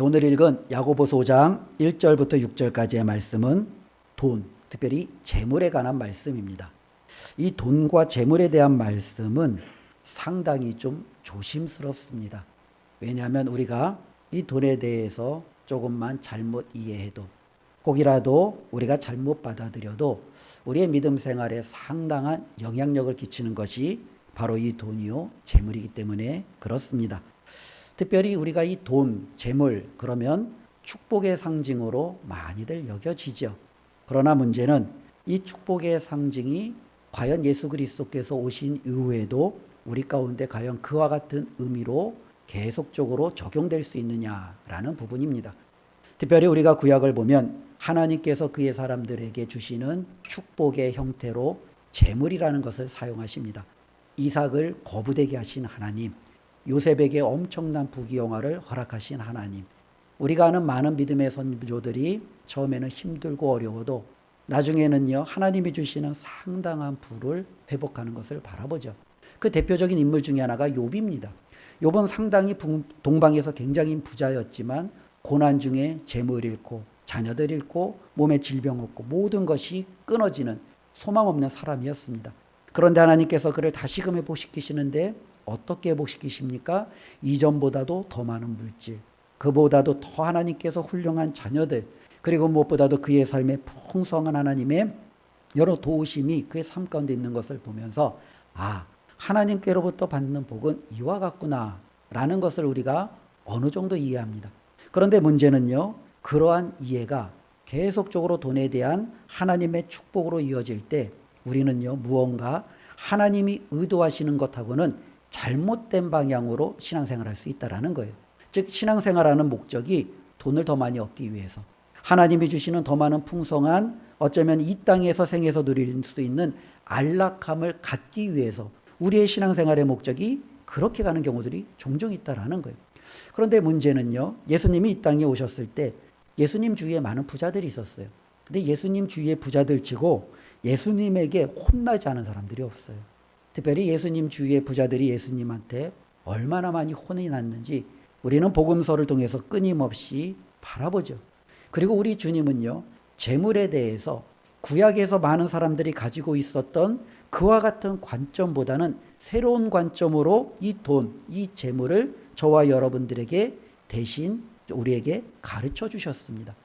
오늘 읽은 야고보서 5장 1절부터 6절까지의 말씀은 돈, 특별히 재물에 관한 말씀입니다. 이 돈과 재물에 대한 말씀은 상당히 좀 조심스럽습니다. 왜냐하면 우리가 이 돈에 대해서 조금만 잘못 이해해도, 혹이라도 우리가 잘못 받아들여도 우리의 믿음 생활에 상당한 영향력을 끼치는 것이 바로 이 돈이요, 재물이기 때문에 그렇습니다. 특별히 우리가 이 돈, 재물, 그러면 축복의 상징으로 많이들 여겨지죠. 그러나 문제는 이 축복의 상징이 과연 예수 그리스도께서 오신 이후에도 우리 가운데 과연 그와 같은 의미로 계속적으로 적용될 수 있느냐라는 부분입니다. 특별히 우리가 구약을 보면 하나님께서 그의 사람들에게 주시는 축복의 형태로 재물이라는 것을 사용하십니다. 이삭을 거부되게 하신 하나님, 요셉에게 엄청난 부귀영화를 허락하신 하나님, 우리가 아는 많은 믿음의 선조들이 처음에는 힘들고 어려워도 나중에는요, 하나님이 주시는 상당한 부를 회복하는 것을 바라보죠. 그 대표적인 인물 중에 하나가 욥입니다. 욥은 상당히 동방에서 굉장히 부자였지만 고난 중에 재물 잃고 자녀들 잃고 몸에 질병 얻고 모든 것이 끊어지는 소망 없는 사람이었습니다. 그런데 하나님께서 그를 다시금 회복시키시는데 어떻게 회복시키십니까? 이전보다도 더 많은 물질, 그보다도 더 하나님께서 훌륭한 자녀들, 그리고 무엇보다도 그의 삶에 풍성한 하나님의 여러 도우심이 그의 삶 가운데 있는 것을 보면서 하나님께로부터 받는 복은 이와 같구나 라는 것을 우리가 어느 정도 이해합니다. 그런데 문제는요, 그러한 이해가 계속적으로 돈에 대한 하나님의 축복으로 이어질 때 우리는요, 무언가 하나님이 의도하시는 것하고는 잘못된 방향으로 신앙생활할 수 있다는 거예요. 즉 신앙생활하는 목적이 돈을 더 많이 얻기 위해서, 하나님이 주시는 더 많은 풍성한, 어쩌면 이 땅에서 생에서 누릴 수 있는 안락함을 갖기 위해서 우리의 신앙생활의 목적이 그렇게 가는 경우들이 종종 있다는 거예요. 그런데 문제는요, 예수님이 이 땅에 오셨을 때 예수님 주위에 많은 부자들이 있었어요. 근데 예수님 주위의 부자들 치고 예수님에게 혼나지 않은 사람들이 없어요. 특별히 예수님 주위의 부자들이 예수님한테 얼마나 많이 혼이 났는지 우리는 복음서를 통해서 끊임없이 바라보죠. 그리고 우리 주님은요, 재물에 대해서 구약에서 많은 사람들이 가지고 있었던 그와 같은 관점보다는 새로운 관점으로 이 돈, 이 재물을 저와 여러분들에게 대신 우리에게 가르쳐 주셨습니다.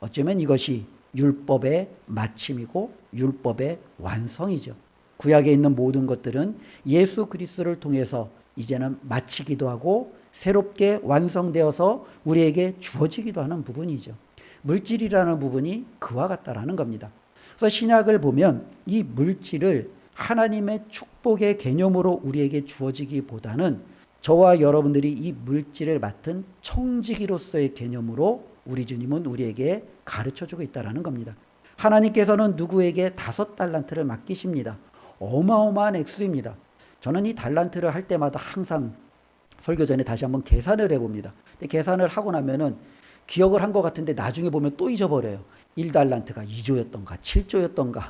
어쩌면 이것이 율법의 마침이고 율법의 완성이죠. 구약에 있는 모든 것들은 예수 그리스도를 통해서 이제는 마치기도 하고 새롭게 완성되어서 우리에게 주어지기도 하는 부분이죠. 물질이라는 부분이 그와 같다라는 겁니다. 그래서 신약을 보면 이 물질을 하나님의 축복의 개념으로 우리에게 주어지기보다는 저와 여러분들이 이 물질을 맡은 청지기로서의 개념으로 우리 주님은 우리에게 가르쳐주고 있다는 겁니다. 하나님께서는 누구에게 5달란트를 맡기십니다. 어마어마한 액수입니다. 저는 이 달란트를 할 때마다 항상 설교 전에 다시 한번 계산을 해봅니다. 근데 계산을 하고 나면은 기억을 한 것 같은데 나중에 보면 또 잊어버려요. 1달란트가 2조였던가 7조였던가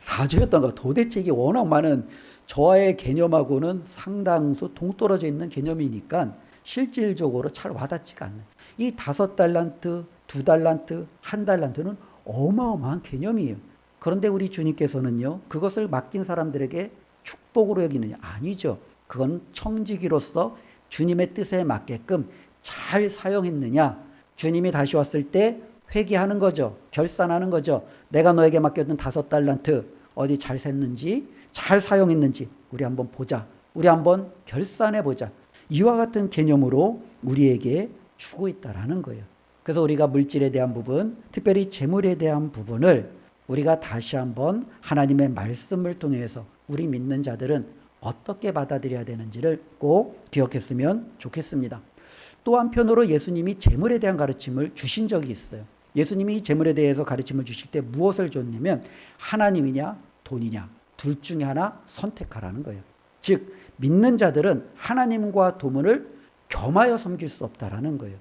4조였던가 도대체 이게 워낙 많은 저의 개념하고는 상당수 동떨어져 있는 개념이니까 실질적으로 잘 와닿지가 않는 이 5달란트, 2달란트, 1달란트는 어마어마한 개념이에요. 그런데 우리 주님께서는요, 그것을 맡긴 사람들에게 축복으로 여기느냐? 아니죠. 그건 청지기로서 주님의 뜻에 맞게끔 잘 사용했느냐? 주님이 다시 왔을 때 회개하는 거죠. 결산하는 거죠. 내가 너에게 맡겼던 5달란트 어디 잘 샜는지, 잘 사용했는지 우리 한번 보자. 우리 한번 결산해 보자. 이와 같은 개념으로 우리에게 주고 있다라는 거예요. 그래서 우리가 물질에 대한 부분, 특별히 재물에 대한 부분을 우리가 다시 한번 하나님의 말씀을 통해서 우리 믿는 자들은 어떻게 받아들여야 되는지를 꼭 기억했으면 좋겠습니다. 또 한편으로 예수님이 재물에 대한 가르침을 주신 적이 있어요. 예수님이 재물에 대해서 가르침을 주실 때 무엇을 줬냐면 하나님이냐 돈이냐 둘 중에 하나 선택하라는 거예요. 즉 믿는 자들은 하나님과 돈을 겸하여 섬길 수 없다라는 거예요.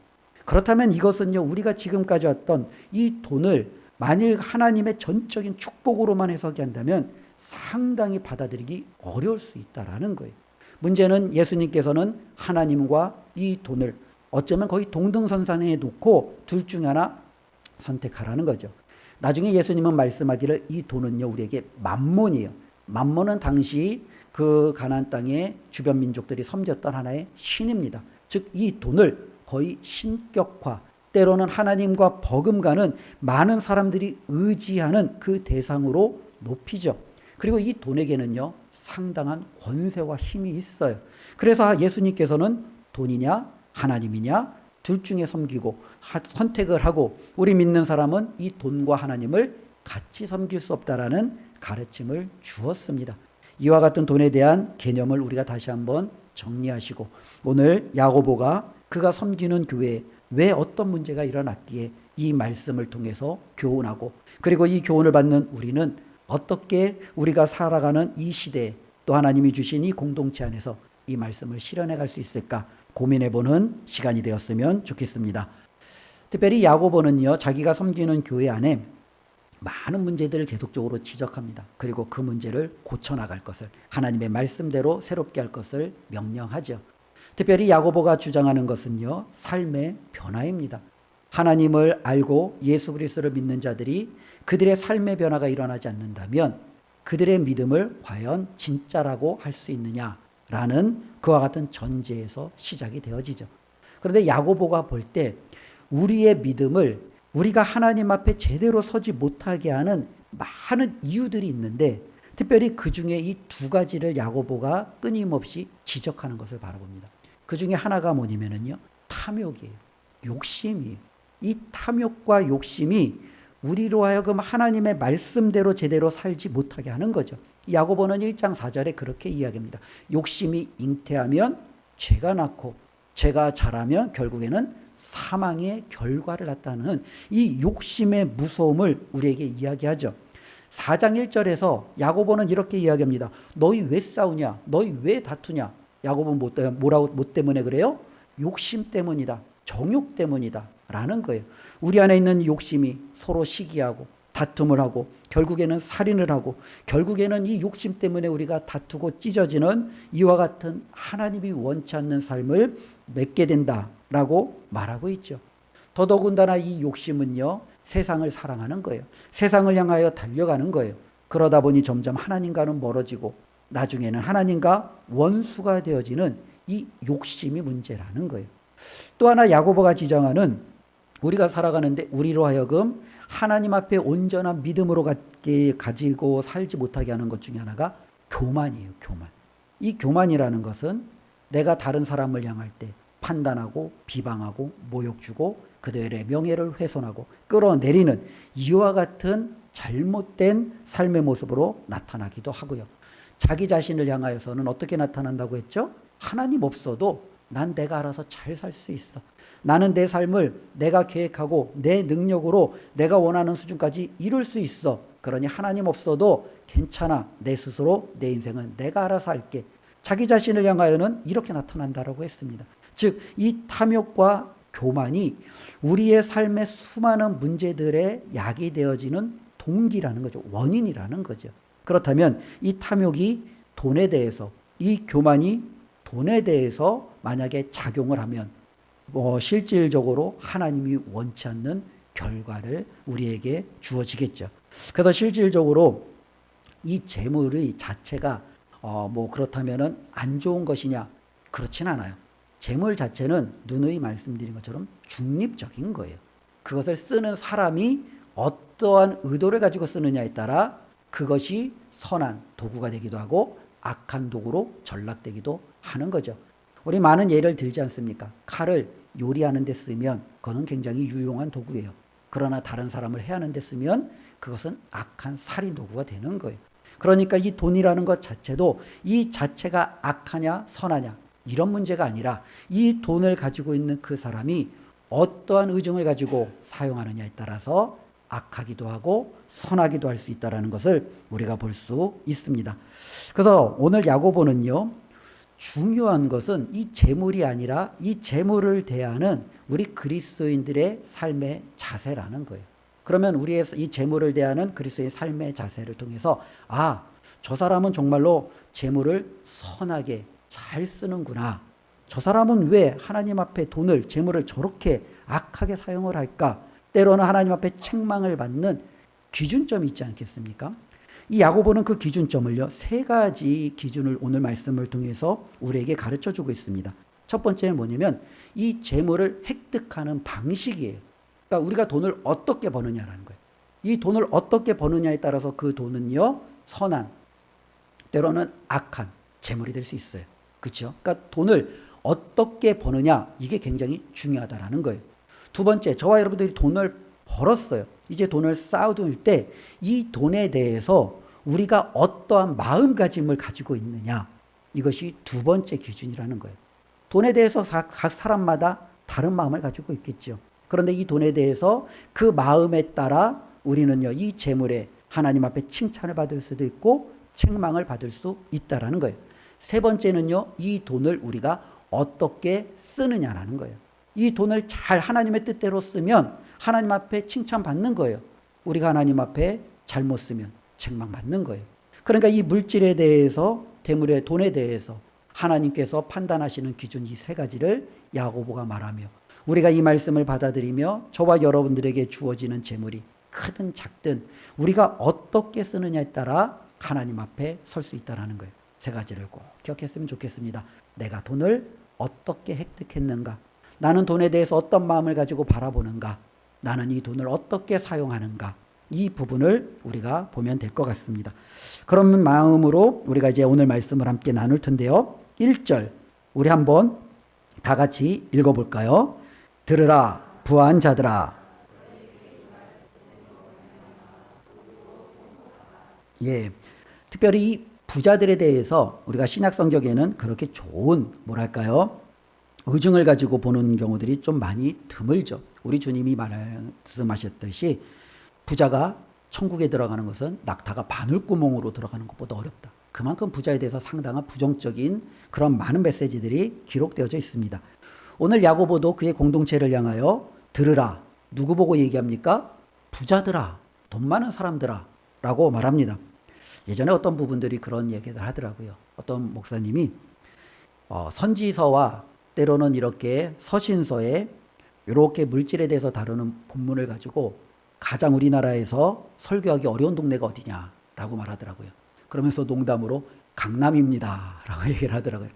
그렇다면 이것은요, 우리가 지금까지 왔던 이 돈을 만일 하나님의 전적인 축복으로만 해석이 한다면 상당히 받아들이기 어려울 수 있다라는 거예요. 문제는 예수님께서는 하나님과 이 돈을 어쩌면 거의 동등선상에 놓고 둘 중에 하나 선택하라는 거죠. 나중에 예수님은 말씀하기를 이 돈은요 우리에게 만몬이에요. 만몬은 당시 그 가나안 땅의 주변 민족들이 섬겼던 하나의 신입니다. 즉 이 돈을 거의 신격화, 때로는 하나님과 버금가는 많은 사람들이 의지하는 그 대상으로 높이죠. 그리고 이 돈에게는요 상당한 권세와 힘이 있어요. 그래서 예수님께서는 돈이냐 하나님이냐 둘 중에 섬기고 선택을 하고 우리 믿는 사람은 이 돈과 하나님을 같이 섬길 수 없다라는 가르침을 주었습니다. 이와 같은 돈에 대한 개념을 우리가 다시 한번 정리하시고 오늘 야고보가 그가 섬기는 교회에 왜 어떤 문제가 일어났기에 이 말씀을 통해서 교훈하고 그리고 이 교훈을 받는 우리는 어떻게 우리가 살아가는 이 시대에 또 하나님이 주신 이 공동체 안에서 이 말씀을 실현해 갈 수 있을까 고민해보는 시간이 되었으면 좋겠습니다. 특별히 야고보는요 자기가 섬기는 교회 안에 많은 문제들을 계속적으로 지적합니다. 그리고 그 문제를 고쳐나갈 것을 하나님의 말씀대로 새롭게 할 것을 명령하죠. 특별히 야고보가 주장하는 것은요 삶의 변화입니다. 하나님을 알고 예수 그리스도를 믿는 자들이 그들의 삶의 변화가 일어나지 않는다면 그들의 믿음을 과연 진짜라고 할 수 있느냐라는 그와 같은 전제에서 시작이 되어지죠. 그런데 야고보가 볼 때 우리의 믿음을 우리가 하나님 앞에 제대로 서지 못하게 하는 많은 이유들이 있는데 특별히 그 중에 이 두 가지를 야고보가 끊임없이 지적하는 것을 바라봅니다. 그 중에 하나가 뭐냐면요 탐욕이에요. 욕심이에요. 이 탐욕과 욕심이 우리로 하여금 하나님의 말씀대로 제대로 살지 못하게 하는 거죠. 야고보는 1장 4절에 그렇게 이야기합니다. 욕심이 잉태하면 죄가 낳고 죄가 자라면 결국에는 사망의 결과를 낳다는 이 욕심의 무서움을 우리에게 이야기하죠. 4장 1절에서 야고보는 이렇게 이야기합니다. 너희 왜 싸우냐? 너희 왜 다투냐? 야고보는 뭐 때문에 그래요? 욕심 때문이다. 정욕 때문이다. 라는 거예요. 우리 안에 있는 욕심이 서로 시기하고 다툼을 하고 결국에는 살인을 하고 결국에는 이 욕심 때문에 우리가 다투고 찢어지는 이와 같은 하나님이 원치 않는 삶을 맺게 된다라고 말하고 있죠. 더더군다나 이 욕심은요 세상을 사랑하는 거예요. 세상을 향하여 달려가는 거예요. 그러다 보니 점점 하나님과는 멀어지고 나중에는 하나님과 원수가 되어지는 이 욕심이 문제라는 거예요. 또 하나 야고보가 지적하는 우리가 살아가는데 우리로 하여금 하나님 앞에 온전한 믿음으로 가지고 살지 못하게 하는 것 중에 하나가 교만이에요. 교만. 이 교만이라는 것은 내가 다른 사람을 향할 때 판단하고 비방하고 모욕 주고 그들의 명예를 훼손하고 끌어내리는 이와 같은 잘못된 삶의 모습으로 나타나기도 하고요. 자기 자신을 향하여서는 어떻게 나타난다고 했죠? 하나님 없어도 난 내가 알아서 잘 살 수 있어. 나는 내 삶을 내가 계획하고 내 능력으로 내가 원하는 수준까지 이룰 수 있어. 그러니 하나님 없어도 괜찮아. 내 스스로 내 인생은 내가 알아서 할게. 자기 자신을 향하여는 이렇게 나타난다라고 했습니다. 즉, 이 탐욕과 교만이 우리의 삶의 수많은 문제들의 약이 되어지는 동기라는 거죠. 원인이라는 거죠. 그렇다면 이 탐욕이 돈에 대해서, 이 교만이 돈에 대해서 만약에 작용을 하면 실질적으로 하나님이 원치 않는 결과를 우리에게 주어지겠죠. 그래서 실질적으로 이 재물의 자체가 그렇다면은 안 좋은 것이냐? 그렇진 않아요. 재물 자체는 누누이 말씀드린 것처럼 중립적인 거예요. 그것을 쓰는 사람이 어떠한 의도를 가지고 쓰느냐에 따라 그것이 선한 도구가 되기도 하고 악한 도구로 전락되기도 하는 거죠. 우리 많은 예를 들지 않습니까? 칼을 요리하는 데 쓰면 그거는 굉장히 유용한 도구예요. 그러나 다른 사람을 해하는 데 쓰면 그것은 악한 살인 도구가 되는 거예요. 그러니까 이 돈이라는 것 자체도 이 자체가 악하냐 선하냐 이런 문제가 아니라 이 돈을 가지고 있는 그 사람이 어떠한 의중을 가지고 사용하느냐에 따라서 악하기도 하고 선하기도 할 수 있다는 것을 우리가 볼 수 있습니다. 그래서 오늘 야고보는요. 중요한 것은 이 재물이 아니라 이 재물을 대하는 우리 그리스도인들의 삶의 자세라는 거예요. 그러면 우리의 이 재물을 대하는 그리스도의 삶의 자세를 통해서 저 사람은 정말로 재물을 선하게 잘 쓰는구나 저 사람은 왜 하나님 앞에 돈을, 재물을 저렇게 악하게 사용을 할까? 때로는 하나님 앞에 책망을 받는 기준점이 있지 않겠습니까? 이 야고보는 그 기준점을요, 세 가지 기준을 오늘 말씀을 통해서 우리에게 가르쳐 주고 있습니다. 첫 번째는 뭐냐면 이 재물을 획득하는 방식이에요. 그러니까 우리가 돈을 어떻게 버느냐라는 거예요. 이 돈을 어떻게 버느냐에 따라서 그 돈은요, 선한, 때로는 악한 재물이 될 수 있어요. 그렇죠? 그러니까 돈을 어떻게 버느냐, 이게 굉장히 중요하다라는 거예요. 두 번째, 저와 여러분들이 돈을 벌었어요. 이제 돈을 쌓아둘 때 이 돈에 대해서 우리가 어떠한 마음가짐을 가지고 있느냐, 이것이 두 번째 기준이라는 거예요. 돈에 대해서 각 사람마다 다른 마음을 가지고 있겠죠. 그런데 이 돈에 대해서 그 마음에 따라 우리는요, 이 재물에 하나님 앞에 칭찬을 받을 수도 있고 책망을 받을 수 있다라는 거예요. 세 번째는요, 이 돈을 우리가 어떻게 쓰느냐라는 거예요. 이 돈을 잘 하나님의 뜻대로 쓰면 하나님 앞에 칭찬받는 거예요. 우리가 하나님 앞에 잘못 쓰면 책망받는 거예요. 그러니까 이 물질에 대해서, 재물의 돈에 대해서 하나님께서 판단하시는 기준, 이 세 가지를 야고보가 말하며, 우리가 이 말씀을 받아들이며 저와 여러분들에게 주어지는 재물이 크든 작든 우리가 어떻게 쓰느냐에 따라 하나님 앞에 설 수 있다는 거예요. 세 가지를 꼭 기억했으면 좋겠습니다. 내가 돈을 어떻게 획득했는가? 나는 돈에 대해서 어떤 마음을 가지고 바라보는가? 나는 이 돈을 어떻게 사용하는가? 이 부분을 우리가 보면 될 것 같습니다. 그런 마음으로 우리가 이제 오늘 말씀을 함께 나눌 텐데요. 1절 우리 한번 다 같이 읽어볼까요? 들으라 부한 자들아. 예, 특별히 부자들에 대해서 우리가 신약 성경에는 그렇게 좋은 뭐랄까요? 의증을 가지고 보는 경우들이 좀 많이 드물죠. 우리 주님이 말씀하셨듯이 부자가 천국에 들어가는 것은 낙타가 바늘구멍으로 들어가는 것보다 어렵다. 그만큼 부자에 대해서 상당한 부정적인 그런 많은 메시지들이 기록되어져 있습니다. 오늘 야고보도 그의 공동체를 향하여 들으라. 누구 보고 얘기합니까? 부자들아, 돈 많은 사람들아 라고 말합니다. 예전에 어떤 부분들이 그런 얘기를 하더라고요. 어떤 목사님이 선지서와 때로는 이렇게 서신서에 이렇게 물질에 대해서 다루는 본문을 가지고 가장 우리나라에서 설교하기 어려운 동네가 어디냐라고 말하더라고요. 그러면서 농담으로 강남입니다 라고 얘기를 하더라고요.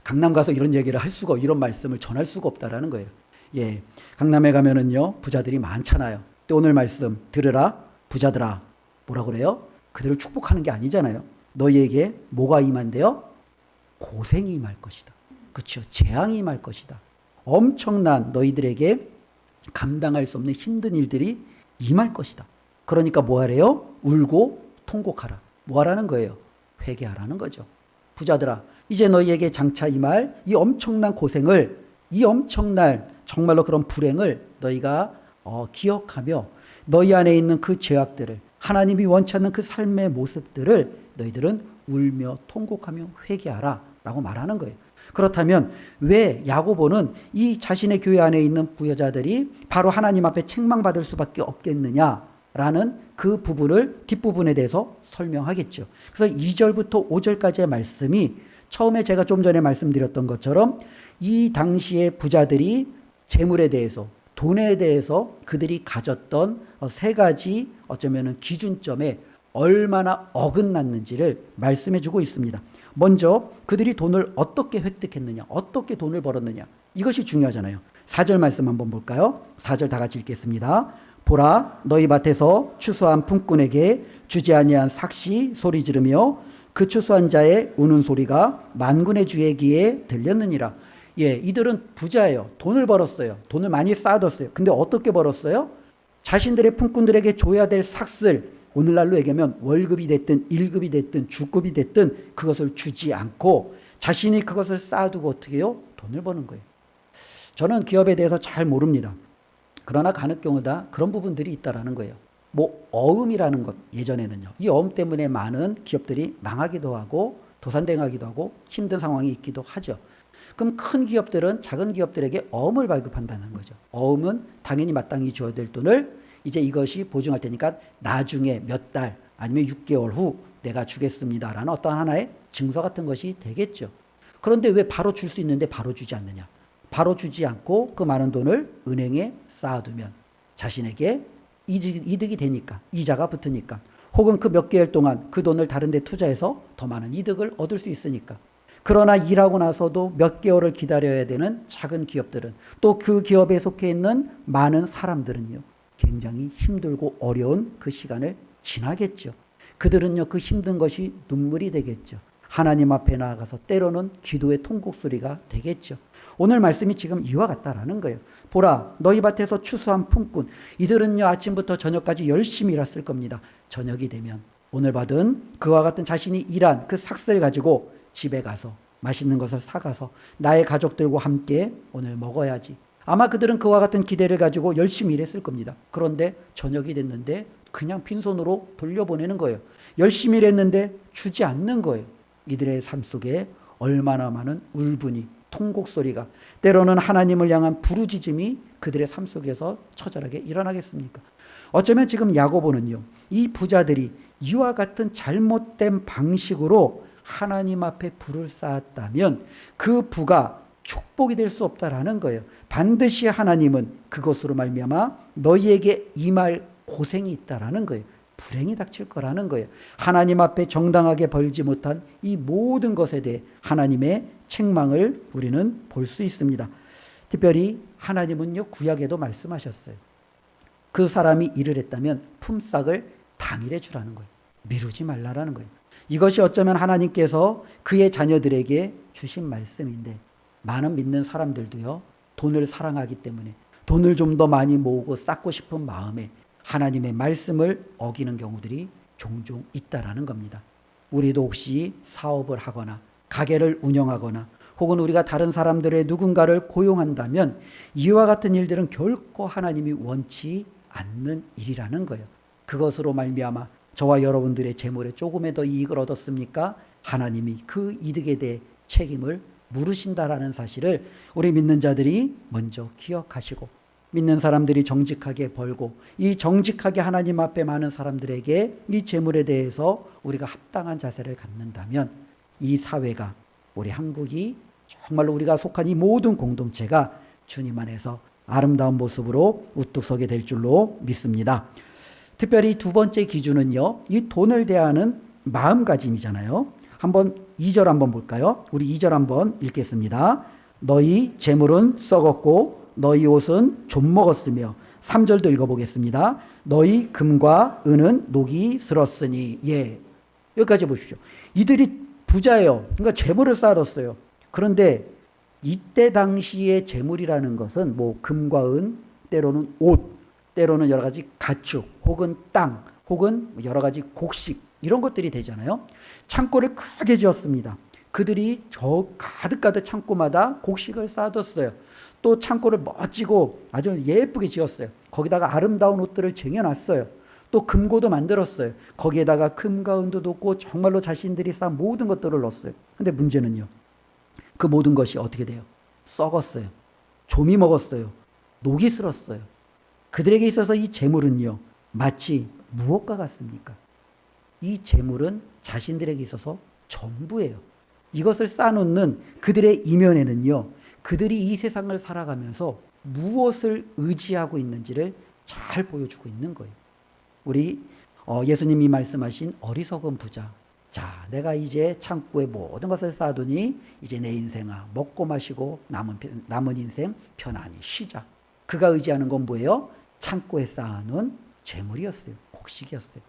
강남 가서 이런 얘기를 할 수가, 이런 말씀을 전할 수가 없다라는 거예요. 예, 강남에 가면은요 부자들이 많잖아요. 또 오늘 말씀 들으라 부자들아, 뭐라 그래요? 그들을 축복하는 게 아니잖아요. 너희에게 뭐가 임한대요? 고생이 임할 것이다. 그렇죠. 재앙이 임할 것이다. 엄청난 너희들에게 감당할 수 없는 힘든 일들이 임할 것이다. 그러니까 뭐 하래요? 울고 통곡하라. 뭐 하라는 거예요? 회개하라는 거죠. 부자들아, 이제 너희에게 장차 임할 이 엄청난 고생을, 이 엄청난 정말로 그런 불행을 너희가 기억하며 너희 안에 있는 그 죄악들을, 하나님이 원치 않는 그 삶의 모습들을 너희들은 울며 통곡하며 회개하라 라고 말하는 거예요. 그렇다면 왜 야고보는 이 자신의 교회 안에 있는 부여자들이 바로 하나님 앞에 책망받을 수밖에 없겠느냐라는 그 부분을 뒷부분에 대해서 설명하겠죠. 그래서 2절부터 5절까지의 말씀이 처음에 제가 좀 전에 말씀드렸던 것처럼 이 당시의 부자들이 재물에 대해서, 돈에 대해서 그들이 가졌던 세 가지 어쩌면은 기준점에 얼마나 어긋났는지를 말씀해 주고 있습니다. 먼저 그들이 돈을 어떻게 획득했느냐, 어떻게 돈을 벌었느냐, 이것이 중요하잖아요. 4절 말씀 한번 볼까요? 4절 다 같이 읽겠습니다. 보라, 너희 밭에서 추수한 품꾼에게 주지 아니한 삭시 소리 지르며 그 추수한 자의 우는 소리가 만군의 주의 귀에 들렸느니라. 예, 이들은 부자예요. 돈을 벌었어요. 돈을 많이 쌓아뒀어요. 근데 어떻게 벌었어요? 자신들의 품꾼들에게 줘야 될 삭슬, 오늘날로 얘기하면 월급이 됐든 1급이 됐든 주급이 됐든 그것을 주지 않고 자신이 그것을 쌓아두고 어떻게 해요? 돈을 버는 거예요. 저는 기업에 대해서 잘 모릅니다. 그러나 가느 경우다 그런 부분들이 있다라는 거예요. 뭐 어음이라는 것, 예전에는요. 이 어음 때문에 많은 기업들이 망하기도 하고 도산당하기도 하고 힘든 상황이 있기도 하죠. 그럼 큰 기업들은 작은 기업들에게 어음을 발급한다는 거죠. 어음은 당연히 마땅히 줘야 될 돈을 이제 이것이 보증할 테니까 나중에 몇 달 아니면 6개월 후 내가 주겠습니다라는 어떤 하나의 증서 같은 것이 되겠죠. 그런데 왜 바로 줄 수 있는데 바로 주지 않느냐? 바로 주지 않고 그 많은 돈을 은행에 쌓아두면 자신에게 이득이 되니까, 이자가 붙으니까, 혹은 그 몇 개월 동안 그 돈을 다른 데 투자해서 더 많은 이득을 얻을 수 있으니까. 그러나 일하고 나서도 몇 개월을 기다려야 되는 작은 기업들은, 또 그 기업에 속해 있는 많은 사람들은요, 굉장히 힘들고 어려운 그 시간을 지나겠죠. 그들은요, 그 힘든 것이 눈물이 되겠죠. 하나님 앞에 나아가서 때로는 기도의 통곡 소리가 되겠죠. 오늘 말씀이 지금 이와 같다라는 거예요. 보라, 너희 밭에서 추수한 품꾼, 이들은요 아침부터 저녁까지 열심히 일했을 겁니다. 저녁이 되면 오늘 받은 그와 같은 자신이 일한 그 삭스를 가지고 집에 가서 맛있는 것을 사가서 나의 가족들과 함께 오늘 먹어야지. 아마 그들은 그와 같은 기대를 가지고 열심히 일했을 겁니다. 그런데 저녁이 됐는데 그냥 빈손으로 돌려보내는 거예요. 열심히 일했는데 주지 않는 거예요. 이들의 삶 속에 얼마나 많은 울분이, 통곡 소리가, 때로는 하나님을 향한 부르짖음이 그들의 삶 속에서 처절하게 일어나겠습니까? 어쩌면 지금 야고보는요, 이 부자들이 이와 같은 잘못된 방식으로 하나님 앞에 불을 쌓았다면 그 부가 축복이 될 수 없다라는 거예요. 반드시 하나님은 그것으로 말미암아 너희에게 임할 고생이 있다라는 거예요. 불행이 닥칠 거라는 거예요. 하나님 앞에 정당하게 벌지 못한 이 모든 것에 대해 하나님의 책망을 우리는 볼 수 있습니다. 특별히 하나님은요, 구약에도 말씀하셨어요. 그 사람이 일을 했다면 품삯을 당일에 주라는 거예요. 미루지 말라라는 거예요. 이것이 어쩌면 하나님께서 그의 자녀들에게 주신 말씀인데, 많은 믿는 사람들도요, 돈을 사랑하기 때문에 돈을 좀 더 많이 모으고 쌓고 싶은 마음에 하나님의 말씀을 어기는 경우들이 종종 있다라는 겁니다. 우리도 혹시 사업을 하거나 가게를 운영하거나 혹은 우리가 다른 사람들의 누군가를 고용한다면 이와 같은 일들은 결코 하나님이 원치 않는 일이라는 거예요. 그것으로 말미암아 저와 여러분들의 재물에 조금의 더 이익을 얻었습니까? 하나님이 그 이득에 대해 책임을 물으신다라는 사실을 우리 믿는 자들이 먼저 기억하시고, 믿는 사람들이 정직하게 벌고 이 정직하게 하나님 앞에 많은 사람들에게 이 재물에 대해서 우리가 합당한 자세를 갖는다면 이 사회가, 우리 한국이, 정말로 우리가 속한 이 모든 공동체가 주님 안에서 아름다운 모습으로 우뚝 서게 될 줄로 믿습니다. 특별히 두 번째 기준은요, 이 돈을 대하는 마음가짐이잖아요. 한번 2절 한번 볼까요? 우리 2절 한번 읽겠습니다. 너희 재물은 썩었고 너희 옷은 좀 먹었으며, 3절도 읽어보겠습니다. 너희 금과 은은 녹이 슬었으니. 예, 여기까지 보십시오. 이들이 부자예요. 그러니까 재물을 쌓아뒀어요. 그런데 이때 당시의 재물이라는 것은 뭐 금과 은, 때로는 옷, 때로는 여러 가지 가축, 혹은 땅, 혹은 여러 가지 곡식, 이런 것들이 되잖아요. 창고를 크게 지었습니다. 그들이 저 가득가득 창고마다 곡식을 쌓아뒀어요. 또 창고를 멋지고 아주 예쁘게 지었어요. 거기다가 아름다운 옷들을 쟁여놨어요. 또 금고도 만들었어요. 거기에다가 금과 은도 넣고 정말로 자신들이 쌓은 모든 것들을 넣었어요. 근데 문제는요, 그 모든 것이 어떻게 돼요? 썩었어요. 좀이 먹었어요. 녹이 슬었어요. 그들에게 있어서 이 재물은요, 마치 무엇과 같습니까? 이 재물은 자신들에게 있어서 전부예요. 이것을 쌓아놓는 그들의 이면에는요, 그들이 이 세상을 살아가면서 무엇을 의지하고 있는지를 잘 보여주고 있는 거예요. 우리 예수님이 말씀하신 어리석은 부자. 자, 내가 이제 창고에 모든 것을 쌓아두니 이제 내 인생아 먹고 마시고 남은 인생 편안히 쉬자. 그가 의지하는 건 뭐예요? 창고에 쌓아놓은 재물이었어요. 곡식이었어요.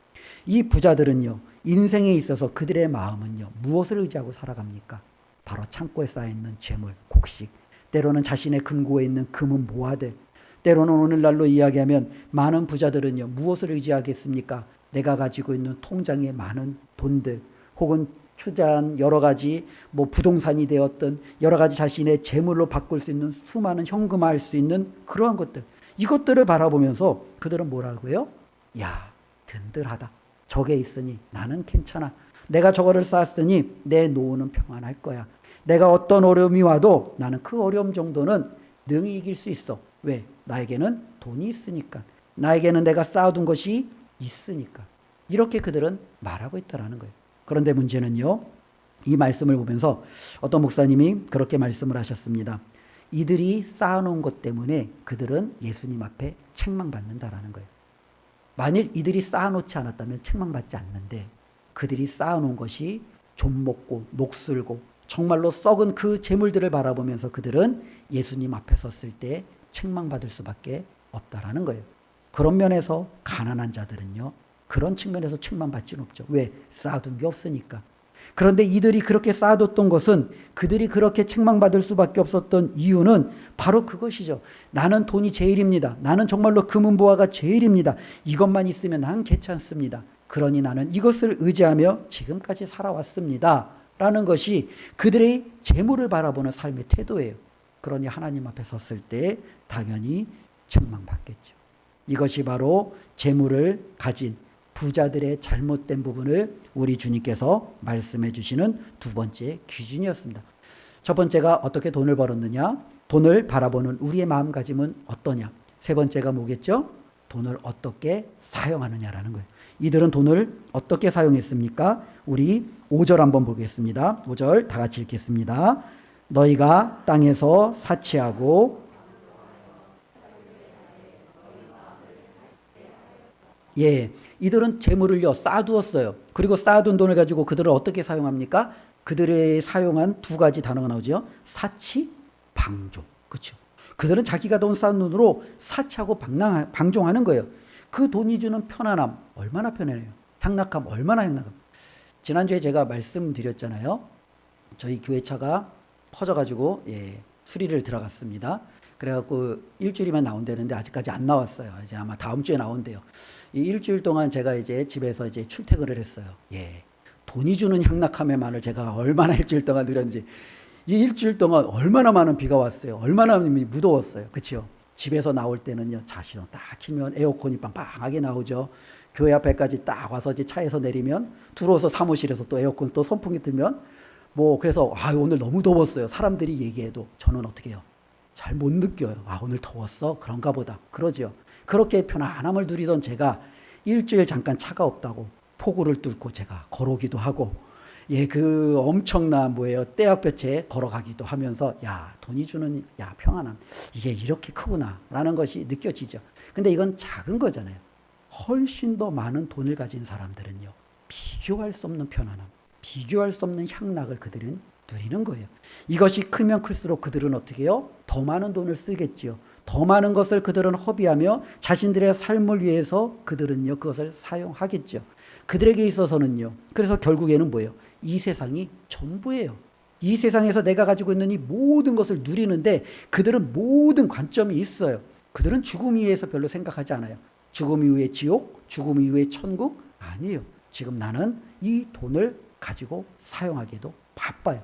이 부자들은요, 인생에 있어서 그들의 마음은요, 무엇을 의지하고 살아갑니까? 바로 창고에 쌓여있는 재물, 곡식, 때로는 자신의 금고에 있는 금은 모아들, 때로는 오늘날로 이야기하면 많은 부자들은요, 무엇을 의지하겠습니까? 내가 가지고 있는 통장에 많은 돈들, 혹은 투자한 여러 가지 뭐 부동산이 되었던 여러 가지 자신의 재물로 바꿀 수 있는 수많은 현금화할 수 있는 그러한 것들, 이것들을 바라보면서 그들은 뭐라고 해요? 야, 든든하다. 저게 있으니 나는 괜찮아. 내가 저거를 쌓았으니 내 노후는 평안할 거야. 내가 어떤 어려움이 와도 나는 그 어려움 정도는 능히 이길 수 있어. 왜? 나에게는 돈이 있으니까. 나에게는 내가 쌓아둔 것이 있으니까. 이렇게 그들은 말하고 있다라는 거예요. 그런데 문제는요, 이 말씀을 보면서 어떤 목사님이 그렇게 말씀을 하셨습니다. 이들이 쌓아놓은 것 때문에 그들은 예수님 앞에 책망받는다라는 거예요. 만일 이들이 쌓아놓지 않았다면 책망받지 않는데 그들이 쌓아놓은 것이 좀 먹고 녹슬고 정말로 썩은 그 재물들을 바라보면서 그들은 예수님 앞에 섰을 때 책망받을 수밖에 없다라는 거예요. 그런 면에서 가난한 자들은요, 그런 측면에서 책망받지는 없죠. 왜? 쌓아둔 게 없으니까. 그런데 이들이 그렇게 쌓아뒀던 것은 그들이 그렇게 책망받을 수밖에 없었던 이유는 바로 그것이죠. 나는 돈이 제일입니다. 나는 정말로 금은보화가 제일입니다. 이것만 있으면 난 괜찮습니다. 그러니 나는 이것을 의지하며 지금까지 살아왔습니다. 라는 것이 그들의 재물을 바라보는 삶의 태도예요. 그러니 하나님 앞에 섰을 때 당연히 책망받겠죠. 이것이 바로 재물을 가진 부자들의 잘못된 부분을 우리 주님께서 말씀해 주시는 두 번째 기준이었습니다. 첫 번째가 어떻게 돈을 벌었느냐? 돈을 바라보는 우리의 마음가짐은 어떠냐? 세 번째가 뭐겠죠? 돈을 어떻게 사용하느냐라는 거예요. 이들은 돈을 어떻게 사용했습니까? 우리 5절 한번 보겠습니다. 5절 다 같이 읽겠습니다. 너희가 땅에서 사치하고 이들은 재물을요 쌓아두었어요. 그리고 쌓아둔 돈을 가지고 그들은 어떻게 사용합니까? 그들의 사용한 두 가지 단어가 나오죠. 사치, 방종. 그렇죠. 그들은 자기가 돈 쌓은 돈으로 사치하고 방종하는 거예요. 그 돈이 주는 편안함 얼마나 편안해요. 향락함 얼마나 향락함. 지난주에 제가 말씀드렸잖아요. 저희 교회 차가 퍼져가지고 수리를 들어갔습니다. 그래갖고 일주일이면 나온다는데 아직까지 안 나왔어요. 이제 아마 다음 주에 나온대요. 이 일주일 동안 제가 이제 집에서 이제 출퇴근을 했어요. 돈이 주는 향락함에만을 제가 얼마나 일주일 동안 누렸는지. 이 일주일 동안 얼마나 많은 비가 왔어요. 얼마나 무더웠어요. 그렇죠? 집에서 나올 때는요, 자신은 딱 키면 에어컨이 빵빵하게 나오죠. 교회 앞에까지 딱 와서 이제 차에서 내리면 들어와서 사무실에서 또 에어컨 또 선풍기 틀면 그래서 오늘 너무 더웠어요. 사람들이 얘기해도 저는 어떻게 해요? 잘 못 느껴요. 오늘 더웠어? 그런가 보다. 그러죠. 그렇게 편안함을 누리던 제가 일주일 잠깐 차가 없다고 폭우를 뚫고 제가 걸어오기도 하고 그 엄청난 떼약볕에 걸어가기도 하면서 돈이 주는 평안함 이게 이렇게 크구나 라는 것이 느껴지죠. 근데 이건 작은 거잖아요. 훨씬 더 많은 돈을 가진 사람들은요 비교할 수 없는 편안함, 비교할 수 없는 향락을 그들은 누리는 거예요. 이것이 크면 클수록 그들은 어떻게 해요? 더 많은 돈을 쓰겠지요. 더 많은 것을 그들은 허비하며 자신들의 삶을 위해서 그들은요 그것을 사용하겠죠. 그들에게 있어서는요. 그래서 결국에는 뭐예요? 이 세상이 전부예요. 이 세상에서 내가 가지고 있는 이 모든 것을 누리는데 그들은 모든 관점이 있어요. 그들은 죽음 이후에서 별로 생각하지 않아요. 죽음 이후에 지옥, 죽음 이후에 천국? 아니에요. 지금 나는 이 돈을 가지고 사용하기도 바빠요.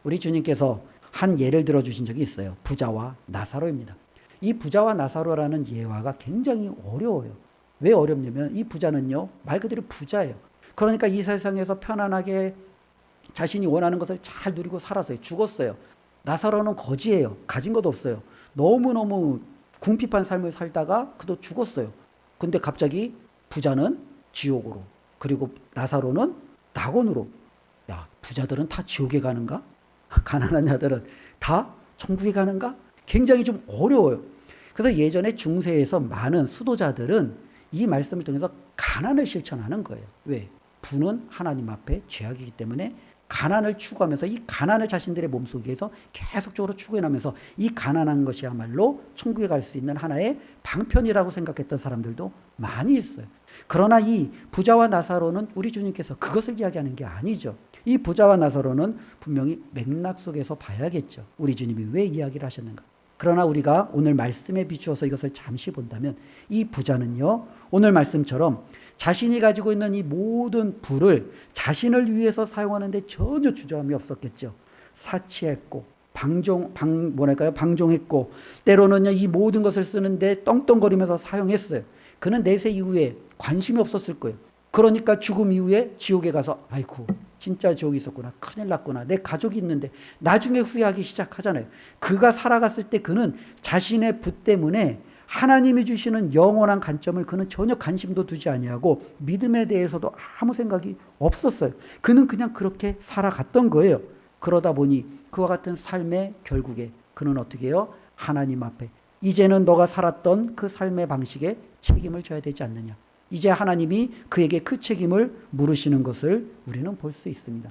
우리 주님께서 한 예를 들어주신 적이 있어요. 부자와 나사로입니다. 이 부자와 나사로라는 예화가 굉장히 어려워요. 왜 어렵냐면 이 부자는요 말 그대로 부자예요. 그러니까 이 세상에서 편안하게 자신이 원하는 것을 잘 누리고 살았어요. 죽었어요. 나사로는 거지예요. 가진 것도 없어요. 너무너무 궁핍한 삶을 살다가 그도 죽었어요. 근데 갑자기 부자는 지옥으로, 그리고 나사로는 낙원으로. 부자들은 다 지옥에 가는가? 가난한 자들은 다 천국에 가는가? 굉장히 좀 어려워요. 그래서 예전에 중세에서 많은 수도자들은 이 말씀을 통해서 가난을 실천하는 거예요. 왜? 부는 하나님 앞에 죄악이기 때문에 가난을 추구하면서 이 가난을 자신들의 몸속에서 계속적으로 추구해나면서 이 가난한 것이야말로 천국에 갈 수 있는 하나의 방편이라고 생각했던 사람들도 많이 있어요. 그러나 이 부자와 나사로는 우리 주님께서 그것을 이야기하는 게 아니죠. 이 부자와 나사로는 분명히 맥락 속에서 봐야겠죠. 우리 주님이 왜 이야기를 하셨는가. 그러나 우리가 오늘 말씀에 비추어서 이것을 잠시 본다면 이 부자는요 오늘 말씀처럼 자신이 가지고 있는 이 모든 부를 자신을 위해서 사용하는데 전혀 주저함이 없었겠죠. 사치했고 방종했고 때로는요 이 모든 것을 쓰는데 떵떵거리면서 사용했어요. 그는 내세 이후에 관심이 없었을 거예요. 그러니까 죽음 이후에 지옥에 가서 아이고 진짜 지옥이 있었구나, 큰일 났구나, 내 가족이 있는데 나중에 후회하기 시작하잖아요. 그가 살아갔을 때 그는 자신의 부 때문에 하나님이 주시는 영원한 관점을 그는 전혀 관심도 두지 아니하고 믿음에 대해서도 아무 생각이 없었어요. 그는 그냥 그렇게 살아갔던 거예요. 그러다 보니 그와 같은 삶의 결국에 그는 어떻게 해요? 하나님 앞에 이제는 너가 살았던 그 삶의 방식에 책임을 져야 되지 않느냐. 이제 하나님이 그에게 그 책임을 물으시는 것을 우리는 볼 수 있습니다.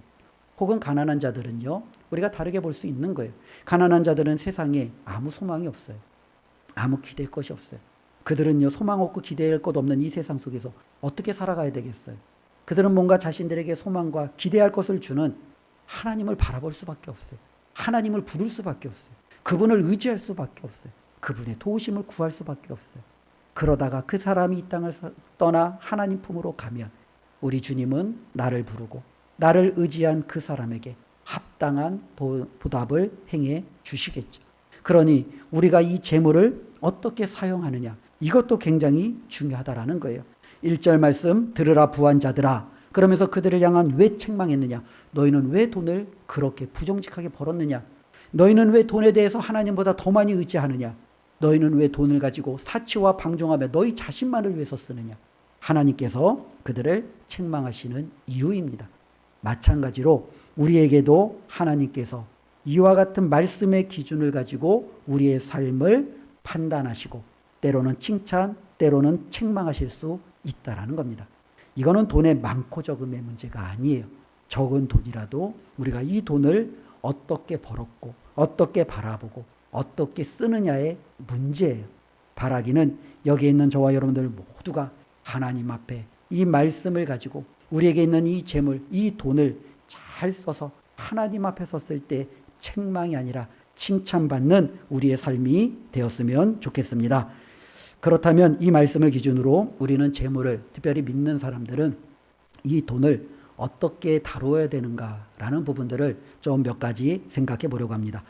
혹은 가난한 자들은요, 우리가 다르게 볼 수 있는 거예요. 가난한 자들은 세상에 아무 소망이 없어요. 아무 기댈 것이 없어요. 그들은요, 소망 없고 기대할 것 없는 이 세상 속에서 어떻게 살아가야 되겠어요? 그들은 뭔가 자신들에게 소망과 기대할 것을 주는 하나님을 바라볼 수밖에 없어요. 하나님을 부를 수밖에 없어요. 그분을 의지할 수밖에 없어요. 그분의 도우심을 구할 수밖에 없어요. 그러다가 그 사람이 이 땅을 떠나 하나님 품으로 가면 우리 주님은 나를 부르고 나를 의지한 그 사람에게 합당한 보답을 행해 주시겠죠. 그러니 우리가 이 재물을 어떻게 사용하느냐, 이것도 굉장히 중요하다라는 거예요. 1절 말씀, 들으라 부한 자들아. 그러면서 그들을 향한 왜 책망했느냐? 너희는 왜 돈을 그렇게 부정직하게 벌었느냐? 너희는 왜 돈에 대해서 하나님보다 더 많이 의지하느냐? 너희는 왜 돈을 가지고 사치와 방종하며 너희 자신만을 위해서 쓰느냐? 하나님께서 그들을 책망하시는 이유입니다. 마찬가지로 우리에게도 하나님께서 이와 같은 말씀의 기준을 가지고 우리의 삶을 판단하시고 때로는 칭찬, 때로는 책망하실 수 있다라는 겁니다. 이거는 돈의 많고 적음의 문제가 아니에요. 적은 돈이라도 우리가 이 돈을 어떻게 벌었고 어떻게 바라보고 어떻게 쓰느냐의 문제예요. 바라기는 여기에 있는 저와 여러분들 모두가 하나님 앞에 이 말씀을 가지고 우리에게 있는 이 재물, 이 돈을 잘 써서 하나님 앞에 섰을 때 책망이 아니라 칭찬받는 우리의 삶이 되었으면 좋겠습니다. 그렇다면 이 말씀을 기준으로 우리는 재물을, 특별히 믿는 사람들은 이 돈을 어떻게 다루어야 되는가라는 부분들을 좀 몇 가지 생각해 보려고 합니다.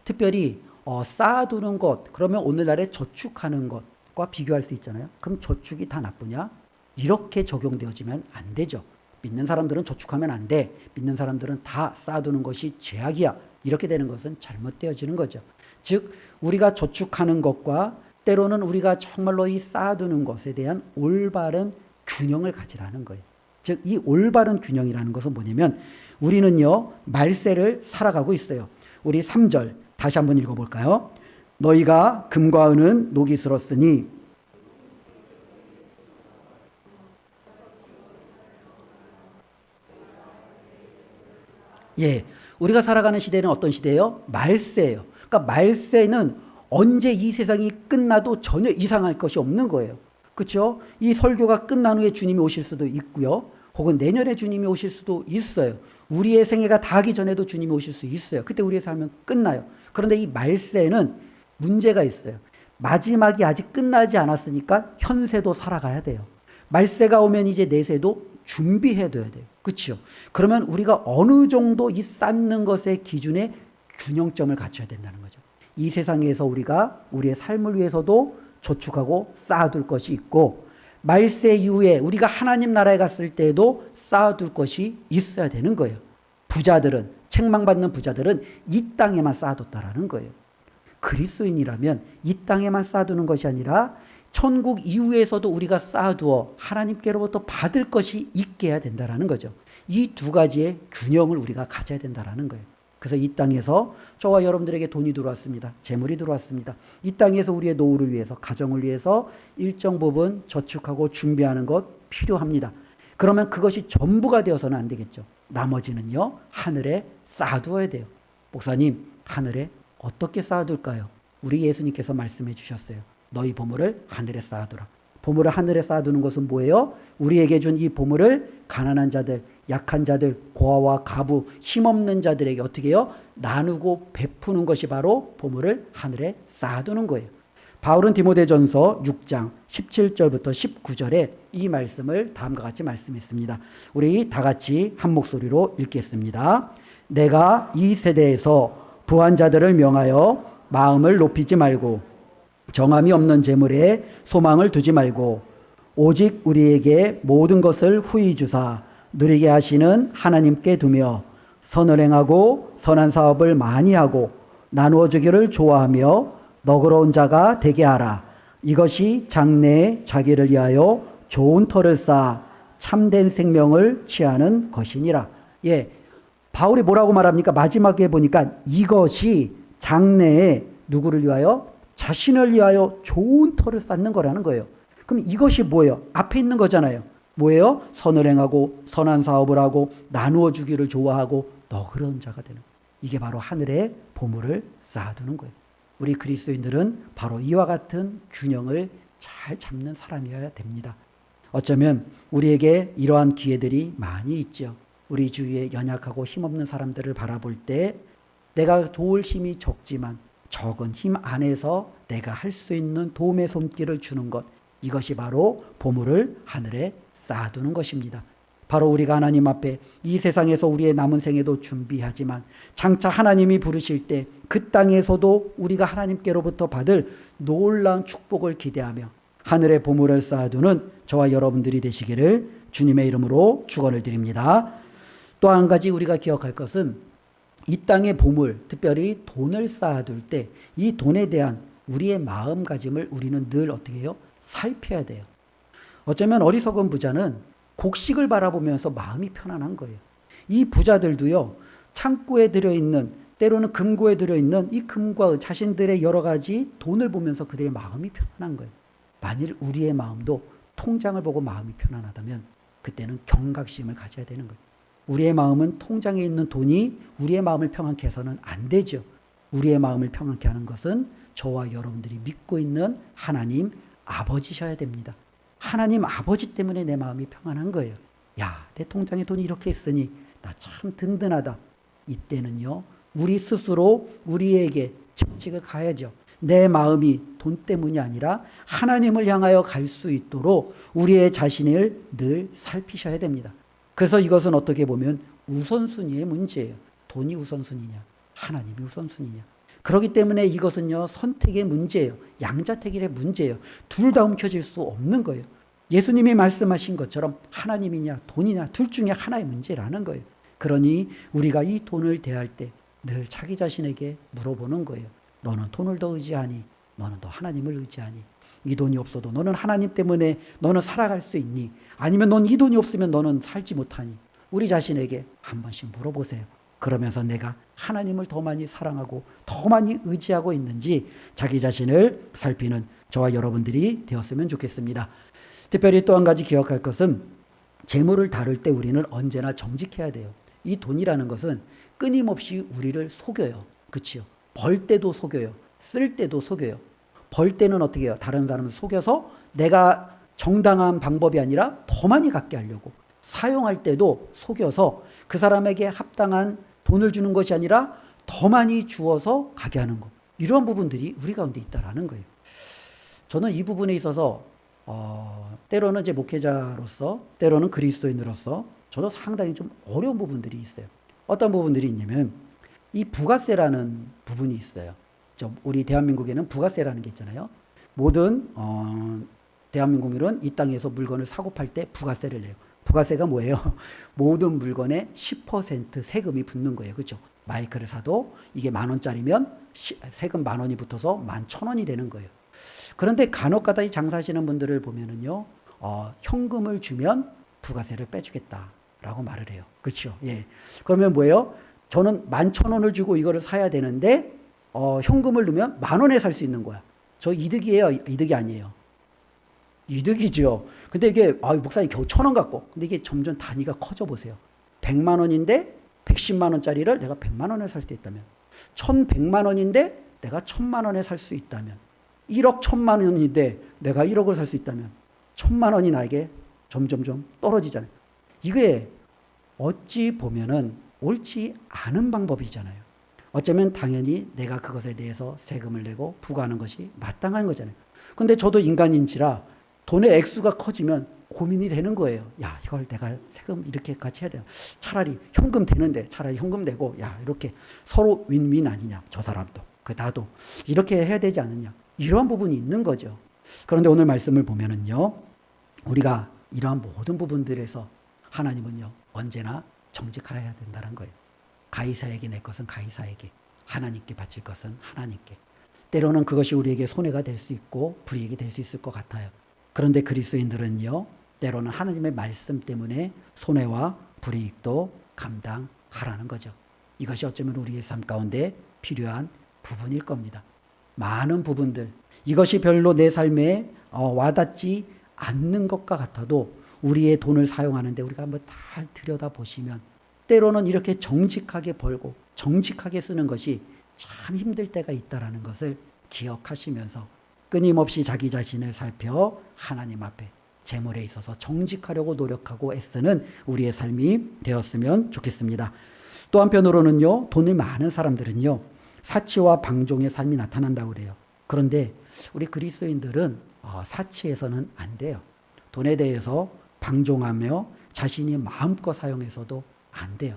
특별히 쌓아두는 것, 그러면 오늘날에 저축하는 것과 비교할 수 있잖아요. 그럼 저축이 다 나쁘냐? 이렇게 적용되어지면 안 되죠. 믿는 사람들은 저축하면 안 돼. 믿는 사람들은 다 쌓아두는 것이 죄악이야. 이렇게 되는 것은 잘못되어지는 거죠. 즉 우리가 저축하는 것과 때로는 우리가 정말로 이 쌓아두는 것에 대한 올바른 균형을 가지라는 거예요. 즉 이 올바른 균형이라는 것은 뭐냐면 우리는요 말세를 살아가고 있어요. 우리 3절 다시 한번 읽어볼까요? 너희가 금과 은은 녹이 슬었으니 우리가 살아가는 시대는 어떤 시대예요? 말세예요. 그러니까 말세는 언제 이 세상이 끝나도 전혀 이상할 것이 없는 거예요. 그렇죠? 이 설교가 끝난 후에 주님이 오실 수도 있고요. 혹은 내년에 주님이 오실 수도 있어요. 우리의 생애가 다 하기 전에도 주님이 오실 수 있어요. 그때 우리의 삶은 끝나요. 그런데 이 말세는 문제가 있어요. 마지막이 아직 끝나지 않았으니까 현세도 살아가야 돼요. 말세가 오면 이제 내세도 준비해둬야 돼요. 그렇죠? 그러면 우리가 어느 정도 이 쌓는 것의 기준에 균형점을 갖춰야 된다는 거죠. 이 세상에서 우리가 우리의 삶을 위해서도 저축하고 쌓아둘 것이 있고 말세 이후에 우리가 하나님 나라에 갔을 때에도 쌓아둘 것이 있어야 되는 거예요. 부자들은, 책망받는 부자들은 이 땅에만 쌓아뒀다라는 거예요. 그리스도인이라면 이 땅에만 쌓아두는 것이 아니라 천국 이후에서도 우리가 쌓아두어 하나님께로부터 받을 것이 있게 해야 된다라는 거죠. 이 두 가지의 균형을 우리가 가져야 된다라는 거예요. 그래서 이 땅에서 저와 여러분들에게 돈이 들어왔습니다. 재물이 들어왔습니다. 이 땅에서 우리의 노후를 위해서, 가정을 위해서 일정 부분 저축하고 준비하는 것 필요합니다. 그러면 그것이 전부가 되어서는 안 되겠죠. 나머지는요, 하늘에 쌓아두어야 돼요. 목사님, 하늘에 어떻게 쌓아둘까요? 우리 예수님께서 말씀해 주셨어요. 너희 보물을 하늘에 쌓아두라. 보물을 하늘에 쌓아두는 것은 뭐예요? 우리에게 준 이 보물을 가난한 자들, 약한 자들, 고아와 가부, 힘없는 자들에게 어떻게 해요? 나누고 베푸는 것이 바로 보물을 하늘에 쌓아두는 거예요. 바울은 디모데전서 6장 17절부터 19절에 이 말씀을 다음과 같이 말씀했습니다. 우리 다 같이 한 목소리로 읽겠습니다. 내가 이 세대에서 부한 자들을 명하여 마음을 높이지 말고 정함이 없는 재물에 소망을 두지 말고 오직 우리에게 모든 것을 후히 주사 누리게 하시는 하나님께 두며 선을 행하고 선한 사업을 많이 하고 나누어 주기를 좋아하며 너그러운 자가 되게 하라. 이것이 장래에 자기를 위하여 좋은 터를 쌓아 참된 생명을 취하는 것이니라. 예, 바울이 뭐라고 말합니까? 마지막에 보니까 이것이 장래에 누구를 위하여? 자신을 위하여 좋은 터를 쌓는 거라는 거예요. 그럼 이것이 뭐예요? 앞에 있는 거잖아요. 뭐예요? 선을 행하고 선한 사업을 하고 나누어 주기를 좋아하고 너그러운 자가 되는 거예요. 이게 바로 하늘의 보물을 쌓아두는 거예요. 우리 그리스도인들은 바로 이와 같은 균형을 잘 잡는 사람이어야 됩니다. 어쩌면 우리에게 이러한 기회들이 많이 있죠. 우리 주위에 연약하고 힘없는 사람들을 바라볼 때 내가 도울 힘이 적지만 적은 힘 안에서 내가 할 수 있는 도움의 손길을 주는 것, 이것이 바로 보물을 하늘에 쌓아두는 것입니다. 바로 우리가 하나님 앞에 이 세상에서 우리의 남은 생애도 준비하지만 장차 하나님이 부르실 때 그 땅에서도 우리가 하나님께로부터 받을 놀라운 축복을 기대하며 하늘의 보물을 쌓아두는 저와 여러분들이 되시기를 주님의 이름으로 축원을 드립니다. 또 한 가지 우리가 기억할 것은 이 땅의 보물, 특별히 돈을 쌓아둘 때 이 돈에 대한 우리의 마음가짐을 우리는 늘 어떻게 해요? 살펴야 돼요. 어쩌면 어리석은 부자는 곡식을 바라보면서 마음이 편안한 거예요. 이 부자들도요, 창고에 들어있는, 때로는 금고에 들어있는 이 금과 자신들의 여러 가지 돈을 보면서 그들의 마음이 편안한 거예요. 만일 우리의 마음도 통장을 보고 마음이 편안하다면 그때는 경각심을 가져야 되는 거예요. 우리의 마음은 통장에 있는 돈이 우리의 마음을 평안케 해서는 안 되죠. 우리의 마음을 평안케 하는 것은 저와 여러분들이 믿고 있는 하나님 아버지셔야 됩니다. 하나님 아버지 때문에 내 마음이 평안한 거예요. 야, 내 통장에 돈이 이렇게 있으니 나 참 든든하다. 이때는요, 우리 스스로 우리에게 채찍을 가야죠. 내 마음이 돈 때문이 아니라 하나님을 향하여 갈 수 있도록 우리의 자신을 늘 살피셔야 됩니다. 그래서 이것은 어떻게 보면 우선순위의 문제예요. 돈이 우선순위냐, 하나님이 우선순위냐. 그렇기 때문에 이것은요, 선택의 문제예요. 양자택일의 문제예요. 둘 다 움켜쥘 수 없는 거예요. 예수님이 말씀하신 것처럼 하나님이냐 돈이냐 둘 중에 하나의 문제라는 거예요. 그러니 우리가 이 돈을 대할 때 늘 자기 자신에게 물어보는 거예요. 너는 돈을 더 의지하니? 너는 더 하나님을 의지하니? 이 돈이 없어도 너는 하나님 때문에 너는 살아갈 수 있니? 아니면 넌 이 돈이 없으면 너는 살지 못하니? 우리 자신에게 한 번씩 물어보세요. 그러면서 내가 하나님을 더 많이 사랑하고 더 많이 의지하고 있는지 자기 자신을 살피는 저와 여러분들이 되었으면 좋겠습니다. 특별히 또 한 가지 기억할 것은 재물을 다룰 때 우리는 언제나 정직해야 돼요. 이 돈이라는 것은 끊임없이 우리를 속여요. 그렇죠? 벌 때도 속여요. 쓸 때도 속여요. 벌 때는 어떻게 해요? 다른 사람을 속여서 내가 정당한 방법이 아니라 더 많이 갖게 하려고. 사용할 때도 속여서 그 사람에게 합당한 돈을 주는 것이 아니라 더 많이 주어서 가게 하는 것. 이러한 부분들이 우리 가운데 있다라는 거예요. 저는 이 부분에 있어서 때로는 이제 목회자로서, 때로는 그리스도인으로서 저도 상당히 좀 어려운 부분들이 있어요. 어떤 부분들이 있냐면 이 부가세라는 부분이 있어요. 우리 대한민국에는 부가세라는 게 있잖아요. 모든 대한민국인은 이 땅에서 물건을 사고 팔 때 부가세를 내요. 부가세가 뭐예요? 모든 물건에 10% 세금이 붙는 거예요. 그렇죠? 마이크를 사도 이게 10,000원짜리면 세금 10,000원이 붙어서 11,000원이 되는 거예요. 그런데 간혹가다 이 장사하시는 분들을 보면은요, 현금을 주면 부가세를 빼주겠다라고 말을 해요. 그렇죠? 예. 그러면 뭐예요? 저는 11,000원을 주고 이거를 사야 되는데, 현금을 넣으면 10,000원에 살 수 있는 거야. 저 이득이에요? 이득이 아니에요? 이득이죠. 근데 이게, 목사님 겨우 1,000원 갖고. 근데 이게 점점 단위가 커져 보세요. 100만 원인데, 110만 원짜리를 내가 100만 원에 살 수 있다면, 1,100만 원인데, 내가 1,000만 원에 살 수 있다면, 1억 1,000만 원인데 내가 1억을 살 수 있다면 1,000만 원이 나에게 점점점 떨어지잖아요. 이게 어찌 보면은 옳지 않은 방법이잖아요. 어쩌면 당연히 내가 그것에 대해서 세금을 내고 부과하는 것이 마땅한 거잖아요. 근데 저도 인간인지라 돈의 액수가 커지면 고민이 되는 거예요. 야, 이걸 내가 세금 이렇게 같이 해야 되나? 차라리 현금 되는데 차라리 현금 내고, 야, 이렇게 서로 윈윈 아니냐? 저 사람도 나도 이렇게 해야 되지 않느냐? 이러한 부분이 있는 거죠. 그런데 오늘 말씀을 보면은요, 우리가 이러한 모든 부분들에서 하나님은요, 언제나 정직해야 된다는 거예요. 가이사에게 낼 것은 가이사에게, 하나님께 바칠 것은 하나님께. 때로는 그것이 우리에게 손해가 될 수 있고 불이익이 될 수 있을 것 같아요. 그런데 그리스도인들은요, 때로는 하나님의 말씀 때문에 손해와 불이익도 감당하라는 거죠. 이것이 어쩌면 우리의 삶 가운데 필요한 부분일 겁니다. 많은 부분들, 이것이 별로 내 삶에 와닿지 않는 것과 같아도 우리의 돈을 사용하는데 우리가 한번 잘 들여다보시면 때로는 이렇게 정직하게 벌고 정직하게 쓰는 것이 참 힘들 때가 있다는 것을 기억하시면서 끊임없이 자기 자신을 살펴 하나님 앞에 재물에 있어서 정직하려고 노력하고 애쓰는 우리의 삶이 되었으면 좋겠습니다. 또 한편으로는요, 돈이 많은 사람들은요, 사치와 방종의 삶이 나타난다고 그래요. 그런데 우리 그리스도인들은 사치해서는 안 돼요. 돈에 대해서 방종하며 자신이 마음껏 사용해서도 안 돼요.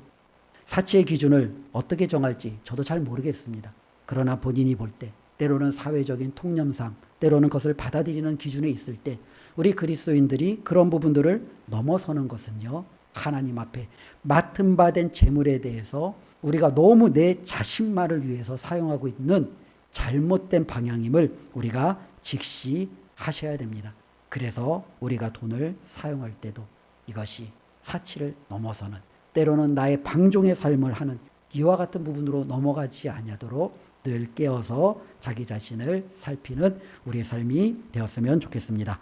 사치의 기준을 어떻게 정할지 저도 잘 모르겠습니다. 그러나 본인이 볼 때, 때로는 사회적인 통념상, 때로는 그것을 받아들이는 기준에 있을 때 우리 그리스도인들이 그런 부분들을 넘어서는 것은요, 하나님 앞에 맡은 바 된 재물에 대해서 우리가 너무 내 자신만을 위해서 사용하고 있는 잘못된 방향임을 우리가 직시하셔야 됩니다. 그래서 우리가 돈을 사용할 때도 이것이 사치를 넘어서는, 때로는 나의 방종의 삶을 하는 이와 같은 부분으로 넘어가지 아니하도록 늘 깨어서 자기 자신을 살피는 우리의 삶이 되었으면 좋겠습니다.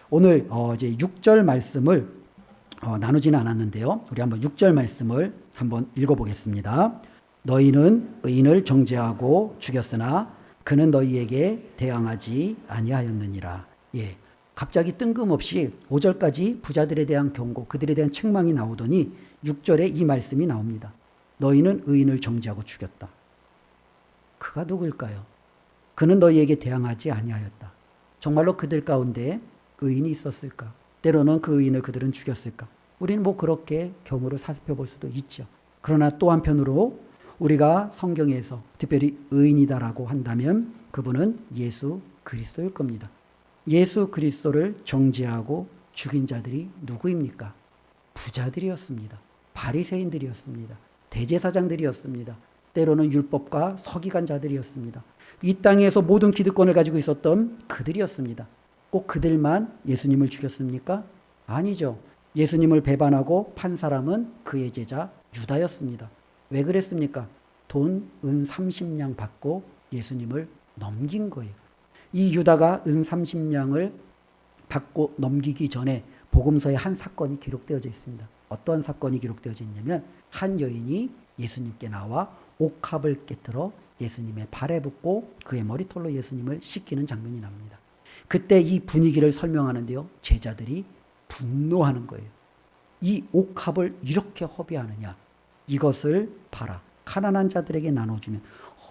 오늘 이제 6절 말씀을 나누지는 않았는데요. 우리 한번 6절 말씀을 한번 읽어보겠습니다. 너희는 의인을 정죄하고 죽였으나 그는 너희에게 대항하지 아니하였느니라. 예, 갑자기 뜬금없이 5절까지 부자들에 대한 경고, 그들에 대한 책망이 나오더니 6절에 이 말씀이 나옵니다. 너희는 의인을 정죄하고 죽였다. 그가 누구일까요? 그는 너희에게 대항하지 아니하였다. 정말로 그들 가운데 의인이 있었을까? 때로는 그 의인을 그들은 죽였을까? 우리는 뭐 그렇게 경우를 살펴볼 수도 있죠. 그러나 또 한편으로 우리가 성경에서 특별히 의인이다라고 한다면 그분은 예수 그리스도일 겁니다. 예수 그리스도를 정죄하고 죽인 자들이 누구입니까? 부자들이었습니다. 바리새인들이었습니다. 대제사장들이었습니다. 때로는 율법과 서기관자들이었습니다. 이 땅에서 모든 기득권을 가지고 있었던 그들이었습니다. 꼭 그들만 예수님을 죽였습니까? 아니죠. 예수님을 배반하고 판 사람은 그의 제자 유다였습니다. 왜 그랬습니까? 돈, 은 30냥 받고 예수님을 넘긴 거예요. 이 유다가 은 30냥을 받고 넘기기 전에 복음서에 한 사건이 기록되어져 있습니다. 어떠한 사건이 기록되어져 있냐면 한 여인이 예수님께 나와 옥합을 깨뜨려 예수님의 발에 붓고 그의 머리털로 예수님을 씻기는 장면이 납니다. 그때 이 분위기를 설명하는데요, 제자들이 분노하는 거예요. 이 옥합을 이렇게 허비하느냐, 이것을 봐라, 가난한 자들에게 나눠주면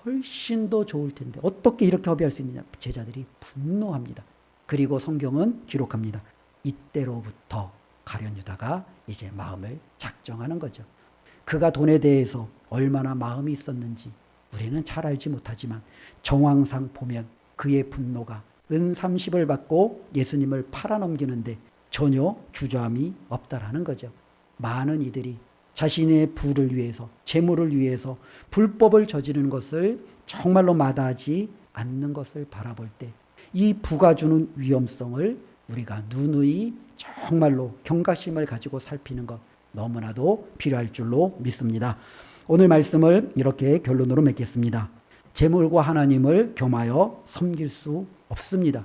훨씬 더 좋을 텐데 어떻게 이렇게 허비할 수 있느냐. 제자들이 분노합니다. 그리고 성경은 기록합니다. 이때로부터 가룟 유다가 이제 마음을 작정하는 거죠. 그가 돈에 대해서 얼마나 마음이 있었는지 우리는 잘 알지 못하지만 정황상 보면 그의 분노가 은 30을 받고 예수님을 팔아넘기는데 전혀 주저함이 없다라는 거죠. 많은 이들이 자신의 부를 위해서, 재물을 위해서 불법을 저지르는 것을 정말로 마다하지 않는 것을 바라볼 때 이 부가 주는 위험성을 우리가 누누이 정말로 경각심을 가지고 살피는 것 너무나도 필요할 줄로 믿습니다. 오늘 말씀을 이렇게 결론으로 맺겠습니다. 재물과 하나님을 겸하여 섬길 수 없습니다.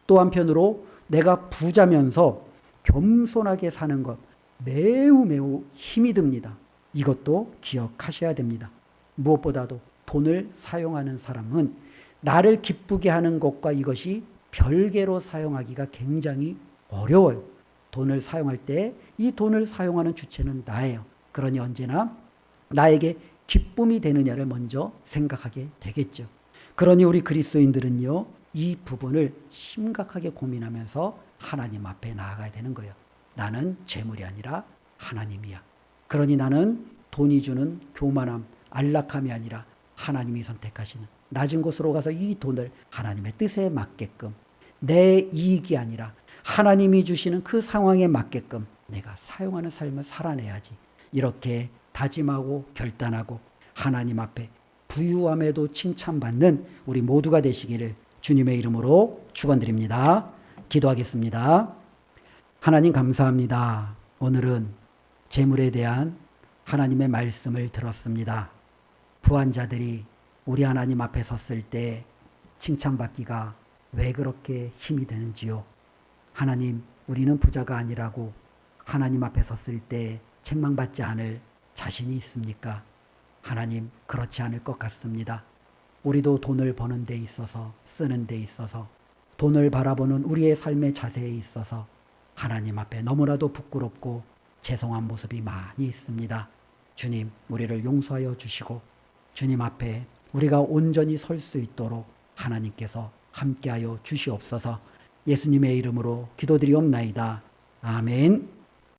또 한편으로 내가 부자면서 겸손하게 사는 것 매우 힘이 듭니다. 이것도 기억하셔야 됩니다. 무엇보다도 돈을 사용하는 사람은 나를 기쁘게 하는 것과 이것이 별개로 사용하기가 굉장히 어려워요. 돈을 사용할 때 이 돈을 사용하는 주체는 나예요. 그러니 언제나 나에게 기쁨이 되느냐를 먼저 생각하게 되겠죠. 그러니 우리 그리스도인들은요, 이 부분을 심각하게 고민하면서 하나님 앞에 나아가야 되는 거예요. 나는 재물이 아니라 하나님이야. 그러니 나는 돈이 주는 교만함, 안락함이 아니라 하나님이 선택하시는 낮은 곳으로 가서 이 돈을 하나님의 뜻에 맞게끔, 내 이익이 아니라 하나님이 주시는 그 상황에 맞게끔 내가 사용하는 삶을 살아내야지. 이렇게 다짐하고 결단하고 하나님 앞에 부유함에도 칭찬받는 우리 모두가 되시기를 주님의 이름으로 축원드립니다. 기도하겠습니다. 하나님 감사합니다. 오늘은 재물에 대한 하나님의 말씀을 들었습니다. 부한 자들이 우리 하나님 앞에 섰을 때 칭찬받기가 왜 그렇게 힘이 드는지요. 하나님, 우리는 부자가 아니라고 하나님 앞에 섰을 때 책망받지 않을 자신이 있습니까? 하나님, 그렇지 않을 것 같습니다. 우리도 돈을 버는 데 있어서, 쓰는 데 있어서, 돈을 바라보는 우리의 삶의 자세에 있어서 하나님 앞에 너무나도 부끄럽고 죄송한 모습이 많이 있습니다. 주님, 우리를 용서하여 주시고 주님 앞에 우리가 온전히 설 수 있도록 하나님께서 함께하여 주시옵소서. 예수님의 이름으로 기도드리옵나이다. 아멘.